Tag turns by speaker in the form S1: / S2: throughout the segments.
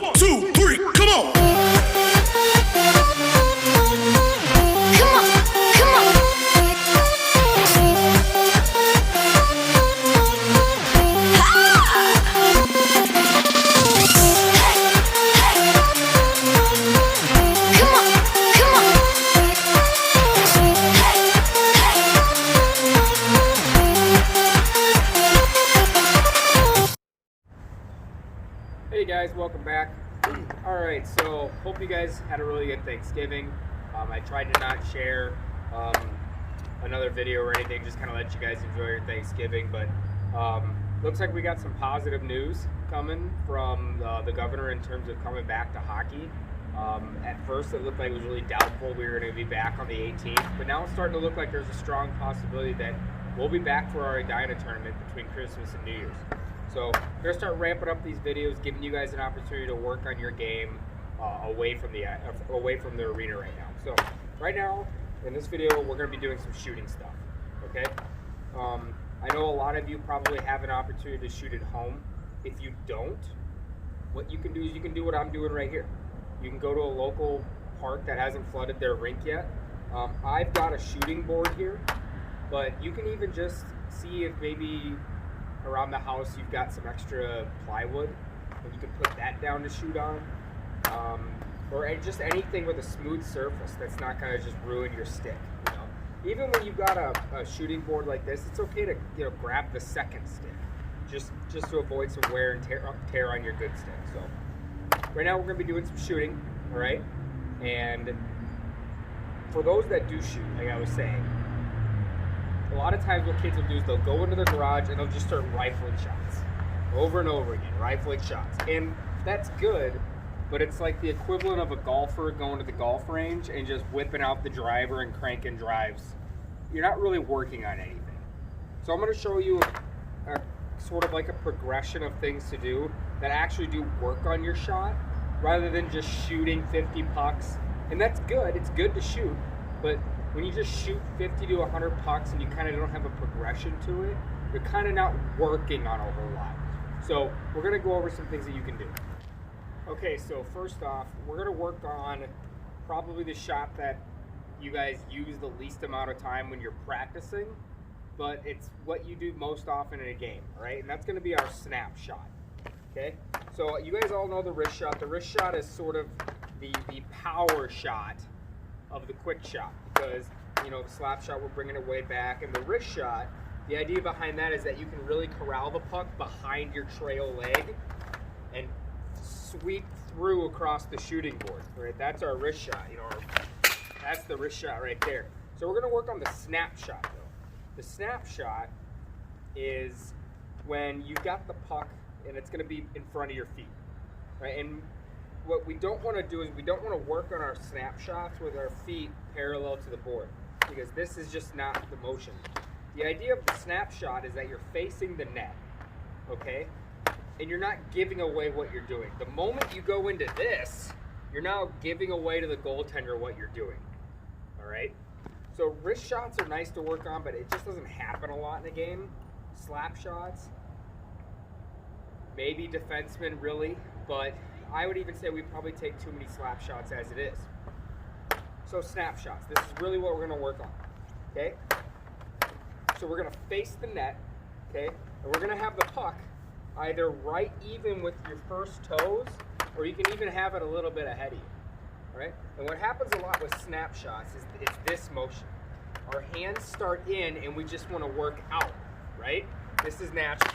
S1: 1, 2, 3, come on.
S2: Come on, come on. Come on, come on.
S3: Hey guys, welcome back. Alright, so hope you guys had a really good Thanksgiving. I tried to not share another video or anything, just kind of let you guys enjoy your Thanksgiving, but looks like we got some positive news coming from the governor in terms of coming back to hockey. At first it looked like it was really doubtful we were going to be back on the 18th, but now it's starting to look like there's a strong possibility that we'll be back for our Edina tournament between Christmas and New Year's. So we're going to start ramping up these videos, giving you guys an opportunity to work on your game away from the arena right now. So right now, in this video, we're going to be doing some shooting stuff, okay? I know a lot of you probably have an opportunity to shoot at home. If you don't, what you can do is you can do what I'm doing right here. You can go to a local park that hasn't flooded their rink yet. I've got a shooting board here, but you can even just see if maybe around the house you've got some extra plywood and you can put that down to shoot on, or just anything with a smooth surface that's not going to just ruin your stick, you know. Even when you've got a shooting board like this, it's okay to, you know, grab the second stick just to avoid some wear and tear on your good stick. So right now we're going to be doing some shooting, all right? And for those that do shoot, like I was saying, a lot of times what kids will do is they'll go into their garage and they'll just start rifling shots over and over again, rifling shots. And that's good, but it's like the equivalent of a golfer going to the golf range and just whipping out the driver and cranking drives. You're not really working on anything. So I'm going to show you a sort of like a progression of things to do that actually do work on your shot rather than just shooting 50 pucks. And that's good. It's good to shoot, but when you just shoot 50 to 100 pucks and you kind of don't have a progression to it, you're kind of not working on a whole lot. So we're going to go over some things that you can do. Okay, so first off, we're going to work on probably the shot that you guys use the least amount of time when you're practicing, but it's what you do most often in a game, all right? And that's going to be our snap shot, okay? So you guys all know the wrist shot. The wrist shot is sort of the power shot of the quick shot, because, you know, the slap shot, we're bringing it way back, and the wrist shot, the idea behind that is that you can really corral the puck behind your trail leg and sweep through across the shooting board, right? That's our wrist shot, you know, that's the wrist shot right there. So we're gonna work on the snap shot though. The snap shot is when you got the puck and it's gonna be in front of your feet, right? And what we don't want to do is we don't want to work on our snapshots with our feet parallel to the board, because this is just not the motion. The idea of the snapshot is that you're facing the net, okay? And you're not giving away what you're doing. The moment you go into this, you're now giving away to the goaltender what you're doing, all right? So wrist shots are nice to work on, but it just doesn't happen a lot in a game. Slap shots, maybe defensemen really, but I would even say we probably take too many slap shots as it is. So snapshots, this is really what we're going to work on, okay? So we're going to face the net, okay? And we're going to have the puck either right even with your first toes, or you can even have it a little bit ahead of you, all right? And what happens a lot with snapshots is it's this motion. Our hands start in and we just want to work out, right? This is natural.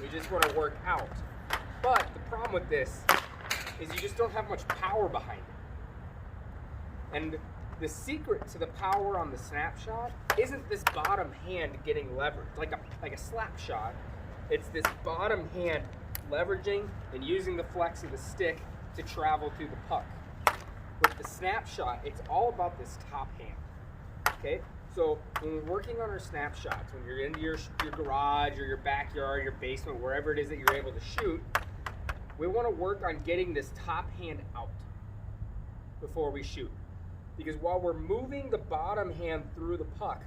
S3: We just want to work out. But the problem with this is you just don't have much power behind it. And the secret to the power on the snapshot isn't this bottom hand getting leveraged, like a slap shot. It's this bottom hand leveraging and using the flex of the stick to travel through the puck. With the snapshot, it's all about this top hand, okay? So when we're working on our snapshots, when you're in your garage or your backyard, your basement, wherever it is that you're able to shoot, we want to work on getting this top hand out before we shoot. Because while we're moving the bottom hand through the puck,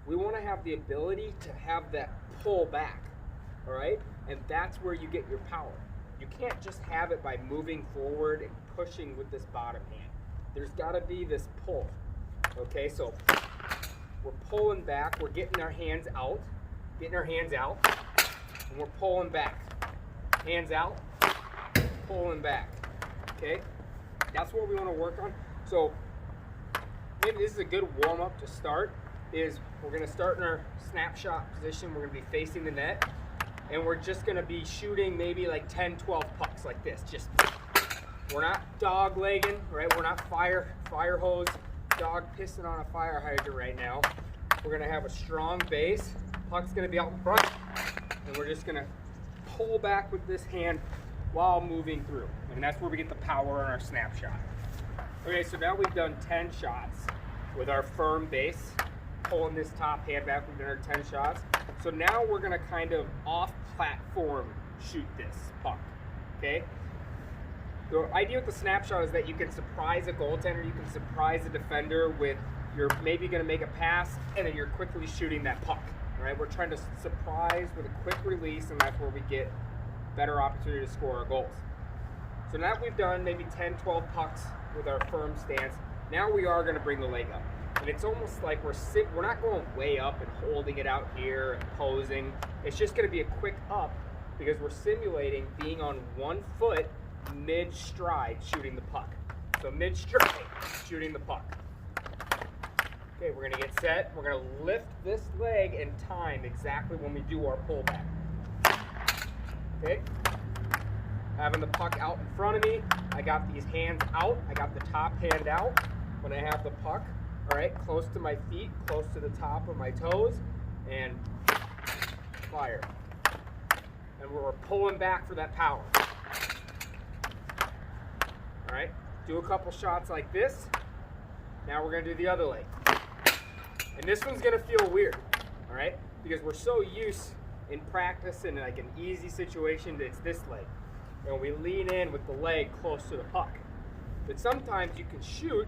S3: we want to have the ability to have that pull back, all right? And that's where you get your power. you can't just have it by moving forward and pushing with this bottom hand. There's got to be this pull. Okay, so we're pulling back, we're getting our hands out, and we're pulling back. Hands out, pulling back. Okay, that's what we want to work on. So maybe this is a good warm-up to start. Is we're going to start in our snapshot position. We're going to be facing the net, and we're just going to be shooting maybe like 10, 12 pucks like this. Just, we're not dog legging, right? We're not fire hose, dog pissing on a fire hydrant right now. We're going to have a strong base. Puck's going to be out in front, and we're just going to pull back with this hand while moving through. And that's where we get the power on our snapshot. Okay, so now we've done 10 shots with our firm base. Pulling this top hand back, we've done our 10 shots. So now we're gonna kind of off-platform shoot this puck, okay? The idea with the snapshot is that you can surprise a goaltender, you can surprise a defender with, you're maybe gonna make a pass, and then you're quickly shooting that puck, all right? We're trying to surprise with a quick release, and that's where we get better opportunity to score our goals. So now we've done maybe 10, 12 pucks with our firm stance. Now we are gonna bring the leg up. And it's almost like we're not going way up and holding it out here and posing. It's just going to be a quick up because we're simulating being on one foot mid-stride shooting the puck. So mid-stride shooting the puck. Okay, we're going to get set. We're going to lift this leg and time exactly when we do our pullback. Okay, having the puck out in front of me. I got these hands out. I got the top hand out when I have the puck. All right, close to my feet, close to the top of my toes, and fire. And we're pulling back for that power. All right, do a couple shots like this. Now we're gonna do the other leg. And this one's gonna feel weird, all right? Because we're so used in practice in like an easy situation that it's this leg. And we lean in with the leg close to the puck. But sometimes you can shoot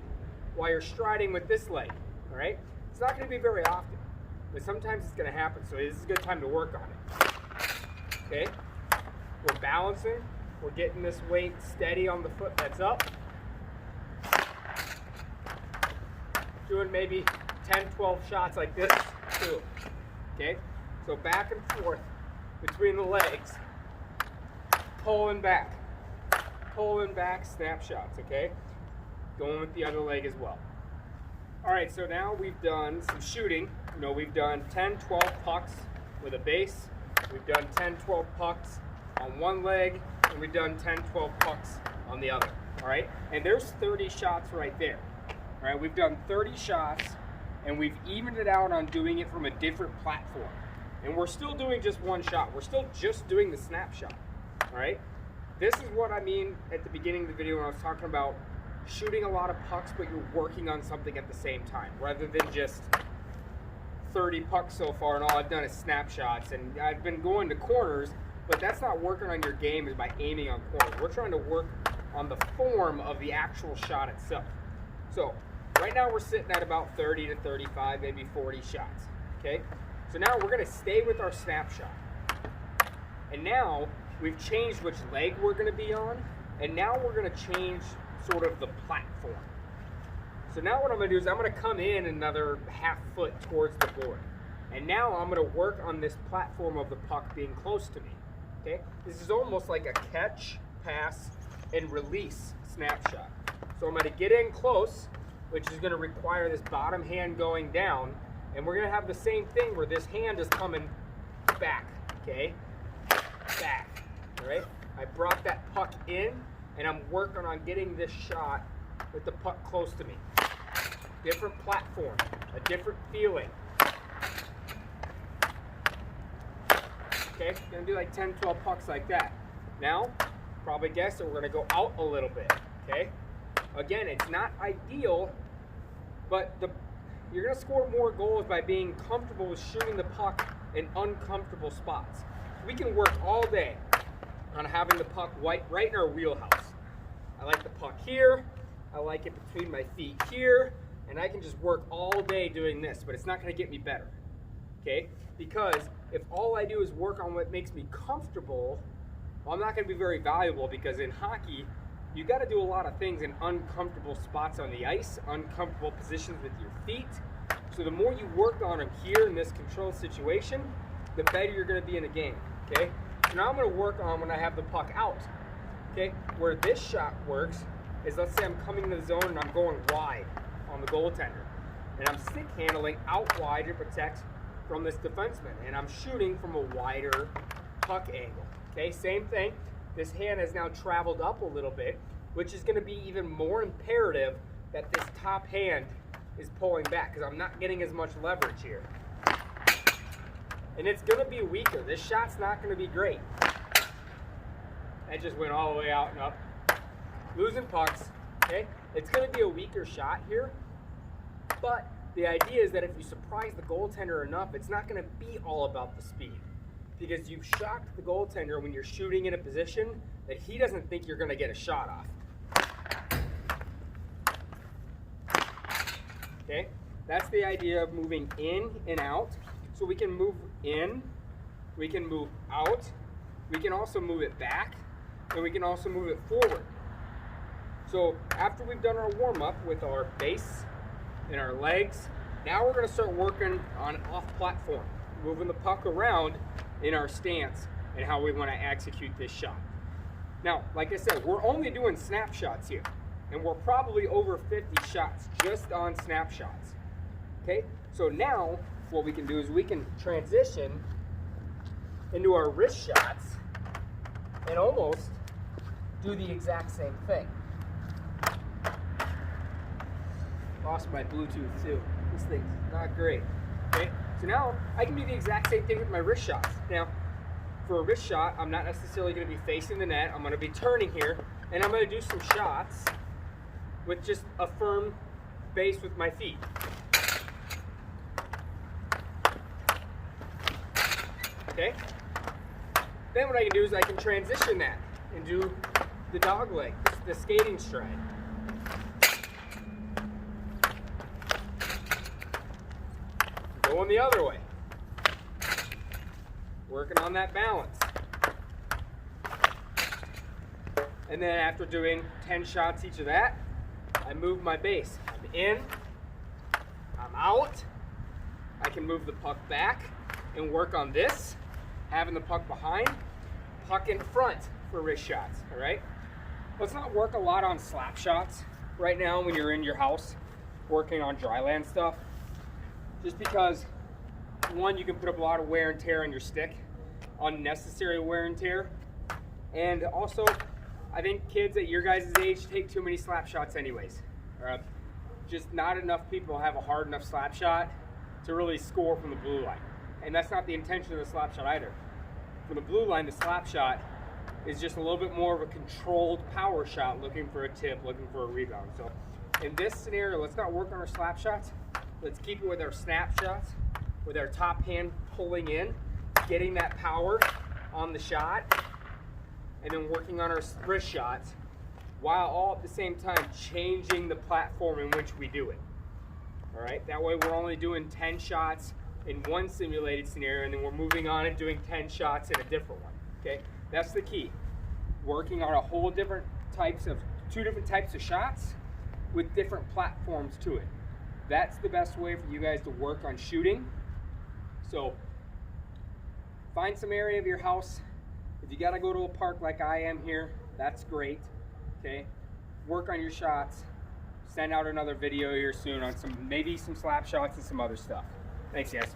S3: while you're striding with this leg, all right? It's not gonna be very often, but sometimes it's gonna happen, so this is a good time to work on it. Okay, we're balancing, we're getting this weight steady on the foot that's up. Doing maybe 10, 12 shots like this, too. Okay, so back and forth between the legs, pulling back, snapshots, okay? Going with the other leg as well. All right, so now we've done some shooting. You know, we've done 10, 12 pucks with a base. We've done 10, 12 pucks on one leg, and we've done 10, 12 pucks on the other, all right? And there's 30 shots right there, all right? We've done 30 shots, and we've evened it out on doing it from a different platform. And we're still doing just one shot. We're still just doing the snapshot, all right? This is what I mean at the beginning of the video when I was talking about shooting a lot of pucks, but you're working on something at the same time, rather than just 30 pucks so far and all I've done is snapshots. And I've been going to corners, but that's not working on your game is by aiming on corners. We're trying to work on the form of the actual shot itself. So right now we're sitting at about 30 to 35, maybe 40 shots, okay? So now we're gonna stay with our snapshot. And now we've changed which leg we're gonna be on, and now we're gonna change sort of the platform. So now what I'm gonna do is I'm gonna come in another half foot towards the board. And now I'm gonna work on this platform of the puck being close to me, okay? This is almost like a catch, pass, and release snapshot. So I'm gonna get in close, which is gonna require this bottom hand going down, and we're gonna have the same thing where this hand is coming back, okay? Back, all right? I brought that puck in, and I'm working on getting this shot with the puck close to me. Different platform, a different feeling. Okay, gonna do like 10, 12 pucks like that. Now, probably guess that we're gonna go out a little bit, okay? Again, it's not ideal, but you're gonna score more goals by being comfortable with shooting the puck in uncomfortable spots. We can work all day on having the puck right in our wheelhouse. I like the puck here, I like it between my feet here, and I can just work all day doing this, but it's not gonna get me better, okay? Because if all I do is work on what makes me comfortable, Well, I'm not going to be very valuable because in hockey, you got to do a lot of things in uncomfortable spots on the ice, uncomfortable positions with your feet. So the more you work on them here in this controlled situation, the better you're going to be in a game, okay? So now I'm going to work on when I have the puck out, okay? Where this shot works is, let's say I'm coming to the zone and I'm going wide on the goaltender. And I'm stick handling out wide to protect from this defenseman. And I'm shooting from a wider puck angle, okay? Same thing. This hand has now traveled up a little bit, which is going to be even more imperative that this top hand is pulling back because I'm not getting as much leverage here. And it's going to be weaker. This shot's not going to be great. That just went all the way out and up. Losing pucks, okay? It's going to be a weaker shot here, but the idea is that if you surprise the goaltender enough, it's not going to be all about the speed. Because you've shocked the goaltender when you're shooting in a position that he doesn't think you're going to get a shot off. Okay? That's the idea of moving in and out. So we can move in, we can move out, we can also move it back, and we can also move it forward. So after we've done our warm-up with our base and our legs, now we're going to start working on off-platform, moving the puck around in our stance and how we want to execute this shot. Now, like I said, we're only doing snapshots here, and we're probably over 50 shots just on snapshots. Okay, so now what we can do is we can transition into our wrist shots and almost do the exact same thing. Lost my Bluetooth too. This thing's not great. Okay, so now I can do the exact same thing with my wrist shots. Now, for a wrist shot, I'm not necessarily going to be facing the net. I'm going to be turning here, and I'm going to do some shots with just a firm base with my feet. Okay? Then what I can do is I can transition that and do the dog leg, the skating stride. Going the other way. Working on that balance. And then after doing 10 shots each of that, I move my base. I'm in, I'm out. I can move the puck back and work on this, having the puck behind, puck in front for wrist shots, all right? Let's not work a lot on slap shots right now when you're in your house working on dry land stuff. Just because, one, you can put up a lot of wear and tear on your stick, unnecessary wear and tear. And also, I think kids at your guys' age take too many slap shots anyways. Just not enough people have a hard enough slap shot to really score from the blue line. And that's not the intention of the slap shot either. From the blue line, the slap shot is just a little bit more of a controlled power shot, looking for a tip, looking for a rebound. So in this scenario, let's not work on our slap shots. Let's keep it with our snap shots, with our top hand pulling in, getting that power on the shot, and then working on our wrist shots, while all at the same time changing the platform in which we do it. All right, that way we're only doing 10 shots in one simulated scenario, and then we're moving on and doing 10 shots in a different one, okay? That's the key. Working on a whole different types of, 2 different types of shots with different platforms to it. That's the best way for you guys to work on shooting. So find some area of your house. If you gotta go to a park like I am here, that's great, okay? Work on your shots. Send out another video here soon on maybe some slap shots and some other stuff. Thanks, guys.